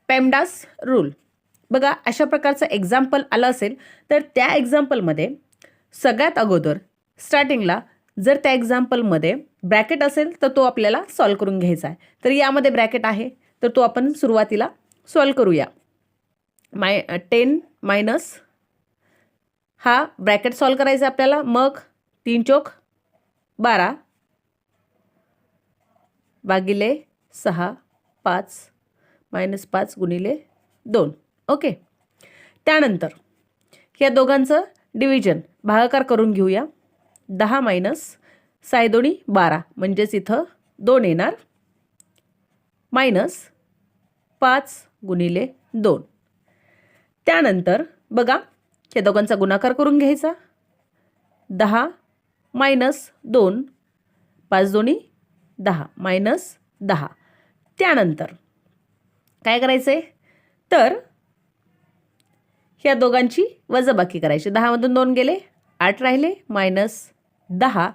PEMDAS rule. बघा अशा प्रकारचं एक्झाम्पल आलं असेल तर त्या एक्झाम्पलमध्ये सगळ्यात अगोदर स्टार्टिंगला जर त्या एक्झाम्पलमध्ये ब्रॅकेट असेल तर तो आपल्याला सॉल्व करून घ्यायचा आहे. तर यामध्ये ब्रॅकेट आहे तर तो आपण सुरुवातीला सॉल्व करूया. 10 मायनस हा ब्रॅकेट सॉल्व करायचा आपल्याला. मग 3 चोक 12 भागिले 6 5 -5 गुणिले 2. ओके. त्यानंतर या दोघांचं डिव्हिजन भागाकार करून घेऊया. 10 मायनस 6 दोन्ही 12 म्हणजेच इथं 2 येणार मायनस 5 गुणिले 2. त्यानंतर बघा या दोघांचा गुणाकार करून घ्यायचा. 10 मायनस 2 5 दोन्ही 10 मायनस 10. त्यानंतर काय करायचं आहे तर ह्या दोघांची वजाबाकी करायची. 10 मधून 2 गेले 8 राहिले minus 10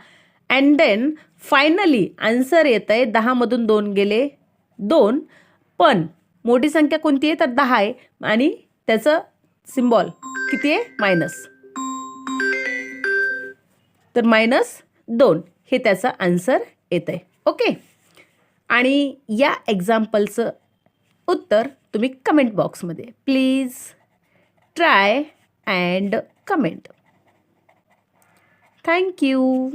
and then finally answer येत आहे 10 मधून 2 गेले 2. पण मोठी संख्या कोणती आहे तर 10 आहे आणि त्याचं सिम्बॉल किती आहे मायनस. तर -2 हे त्याचं आन्सर येत आहे. ओके. आणि या एक्झाम्पलचं उत्तर तुम्ही कमेंट बॉक्समध्ये please try and comment. Thank you.